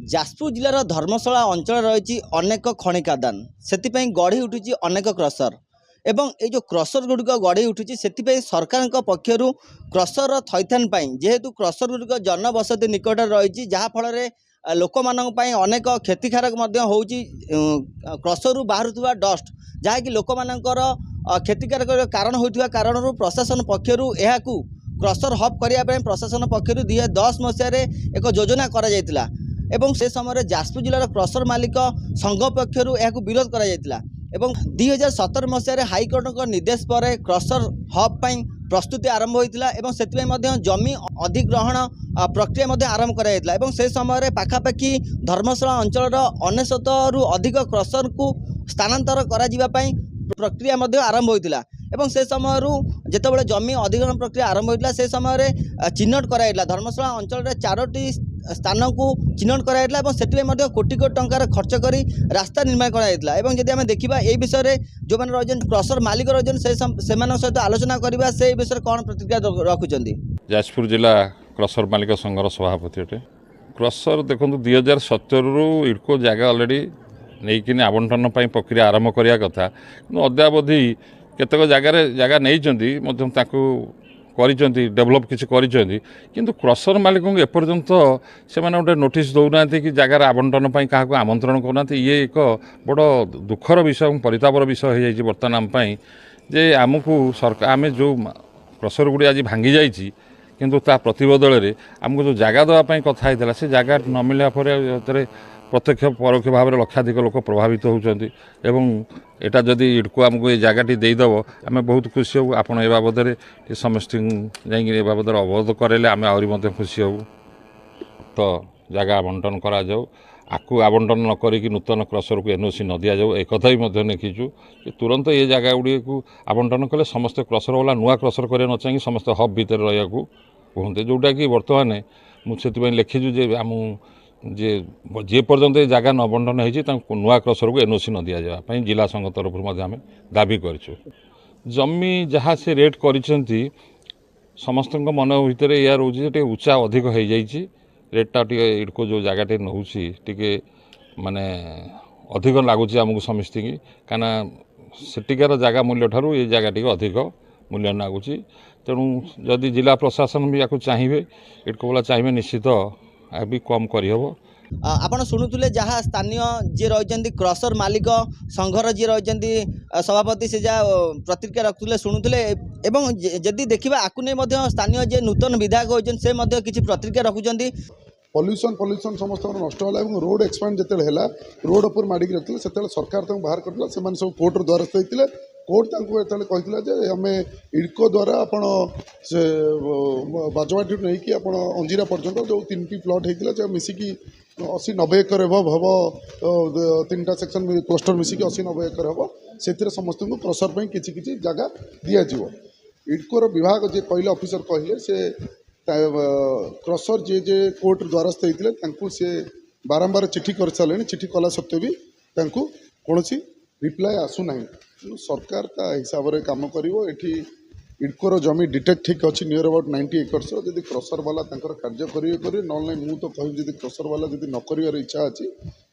जाजपुर जिलार धर्मशाला अंचल रही अनेक खनि खादान से गढ़ी उठी अनेक क्रसर एवं ये जो क्रसर गुड़िक गढ़ी उठी से सरकार पक्षर क्रसर थैथान जेहेतु क्रसर गुड़िक जनबसति निकट रही जहाँफल लोक मानी अनेक क्षतिकारक हो क्रसर बाहर डस्ट जहाँकि लोक मानकर क्षतिकारक कारण होता कारण प्रशासन पक्षर क्रसर हब करने प्रशासन पक्षर 2010 मसीह एक योजना करा जायतिला एवं से समय जाजपुर जिलार क्रसर मालिक संघ पक्षर यह विरोध करा एवं 2017 मसीह हाइकोर्ट निर्देश पर क्रसर हब प्रस्तुति आरंभ होता से जमी अधिग्रहण प्रक्रिया आरंभ करा से समय पाखापाखि धर्मशाला अंचल 99 रु अधिक क्रसर को स्थानांतर करा प्रक्रिया आरंभ होता एवं से समय जितेबाला जमी अधिग्रहण प्रक्रिया आरंभ होता से समय चिन्हट कराइला धर्मशाला अंचल 4टी स्थान को चिन्हट कराइला से कोटी कोटी टंकार खर्च कर रास्ता निर्माण कराइला एवं जदि आम देखा ये विषय जो मैंने रही क्रसर मालिक रही से सहित आलोचना करवा से विषय कौन प्रतिक्रिया रखुंट। जाजपुर जिला क्रसर मालिक संघर सभापति अटे। क्रसर देखो 2017 रु इडको जगह अलरेडी नहीं आवंटन प्रक्रिया आरंभ करने कथा कि अद्यावधि केतक जगह नहीं डेभलप किसी किंतु क्रसर मालिक एपर्यंत से गोटे नोटिस दौना कि जगार आवंटन क्या आमंत्रण करना ये एक बड़ दुखर विषय परितापर विषय हो बर्तमान आम जे आमको सरकार आम जो क्रसर गुड़ी आज भांगी जाइए किंतु ता प्रतिबदल में आमको जो जगह देवाई कथा होता से जगह न मिलने पर प्रत्यक्ष परोक्ष भाव में लक्षाधिक लोक प्रभावित होती एटा जदि इडको आमको ये जगहटी देदेव आम बहुत खुशी हूँ आपड़ ए बाबद समस्त जा बाबद अवगत करें आम आहरी खुशी हूँ तो जगह आवंटन करा जाऊ आपको आवंटन न करी नूतन क्रसर को एनओसी न दि जाऊ एक भी लिखीचु कि तुरंत ये जगह गुड़ी को आवंटन कले समस्त क्रसर वाला नुआ क्रसर करें न चाहिए समस्त हब भितर रहा कहते जोटा कि बर्तमान मुझे लिखीचु जे आम जे पर्यंत जगह न बंटन हो नुआ क्रसर को एनओसी न दि जावाई जिला संघ तरफ आम दाबी करूँ। जमी जहाँ से रेट कर समस्त मन भितर या रोचे उच्चा अधिक हो जाइए रेटा टे इडको जो जगह टे नौ टे माने अधिक लगुच आमको समस्त की कहीं सेटिकार जगह मूल्य ठारू ये जगह टे अधिक मूल्य लगुच तेणु जदि जिला प्रशासन भी या चाहिए इडको वाला चाहिए निश्चित भी कम करहब। आपण शुणुले जहाँ स्थानीय जी रही क्रसर मालिक संघर जी रही सभापति से जहाँ प्रतिक्रिया रखुले शुणुले एवं जदि देखा आपको नहीं स्थानीय जे नूतन विधायक होती से किसी प्रतिक्रिया रखुंट। पल्यूशन समस्त नष्ट है रोड एक्सपांड जो रोड उपर माड़िक रखते से सरकार बाहर करता सब कोर्टर द्वारस्थ होते कोर्ट कहते आम इडको द्वारा आपण से बाजवाटी नहीं कि आप अंजीरा पर्यटन जो 3टी प्लट होता मिसिकी 80-90 एकर हम 3टा सेक्शन क्लस्टर मिसिकी 80-90 एकर हम से समस्त को क्रसर पर किसी जगह दिज्व इडकोर विभाग जे कहले ऑफिसर कहले से क्रसर जे कोर्ट द्वारस्थ होते से बारंबार चिठी कर सारे चिठी कला सत्वे भी कौन रिप्लाय आसूना सरकार ता हिसाब से कम करी इडकोर जमी डिटेक्ट ठीक अच्छी नियर अबाउट 90 एकर्स जब क्रसर वाला कार्य करेंगे ना मुझे तो कह क्रसर वाला जब न कर इच्छा अच्छी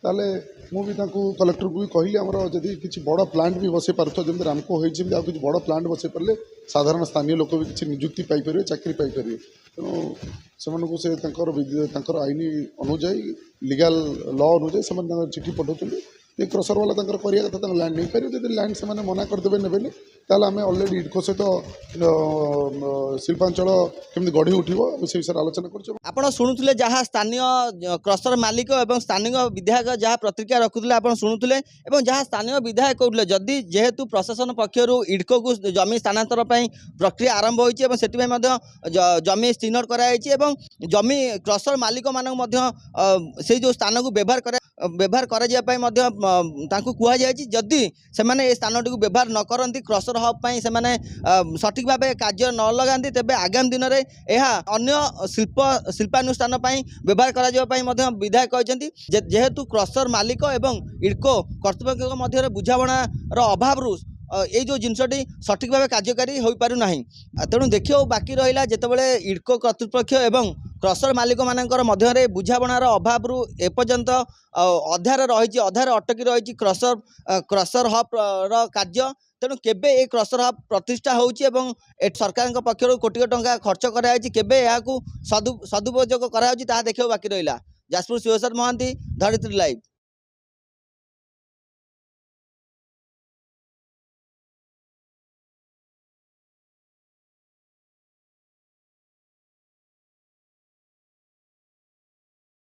ताले मुझे कलेक्टर को भी कहली आमर जदि किसी बड़ प्लांट भी बसई पार्थ जमी रामको होती किसी बड़ प्लांट बसई पारे साधारण स्थानीय लोक भी किसी निजुक्ति पाइपर चाकरी पाइपर तेणु से आईन अनुजाई लीगल लॉ अनुजाई से चिठी पठाऊँ ये क्रसर वाला करिया कथा लैंड नहीं पारे जब लैंड से मना करदे ने ताल आम अलरेडी इडको सहित शिल्पांचल केमती गढ़ी उठो से विषय आलोचना कर। शुणुले जहाँ स्थानीय क्रसर मालिक और स्थानीय विधायक जहाँ प्रतिक्रिया रखुले आप शुणुले जहाँ स्थानीय विधायक कहते जदि जेहेतु प्रशासन पक्षर इडको को जमी स्थानांतर प्रक्रिया आरंभ होती जमी चिन्हट कर जमी क्रसर मालिक मान से जो स्थान को व्यवहार कहुई जदि से स्थान टी व्यवहार न करती क्रसर हब से सठिक भाव कार्य न लगाती तेज आगामी दिन में यह अन्य शिल्पानुष्ठान व्यवहार कर विधायक कहते जेहेतु क्रसर मालिक एवं इडको कर्तृपक्ष मध्य बुझामणार अभाव ये जो जिनसटी सठिक भाव कार्यकारी हो पारना तेणु देखिए बाकी रहा जितेबाला इडको कर्तृपक्ष एवं କ୍ରସର ମାଲିକମାନଙ୍କର ମଧ୍ୟରେ ବୁଝାମଣାର ଅଭାବରୁ ଏପର୍ଯ୍ୟନ୍ତ ଅଧାରେ ରହିଛି, ଅଧାରେ ଅଟକି ରହିଛି କ୍ରସର ହବ୍ର କାର୍ଯ୍ୟ। ତେଣୁ କେବେ ଏ କ୍ରସର ହବ୍ ପ୍ରତିଷ୍ଠା ହେଉଛି ଏବଂ ସରକାରଙ୍କ ପକ୍ଷରୁ କୋଟି କୋଟି ଟଙ୍କା ଖର୍ଚ୍ଚ କରାଯାଇଛି, କେବେ ଏହାକୁ ସଦୁପଯୋଗ କରାଯାଉଛି ତାହା ଦେଖିବାକୁ ବାକି ରହିଲା। ଯାଜପୁର ଶିବସାର ମହାନ୍ତି, ଧରିତ୍ରୀ ଲାଇଭ୍।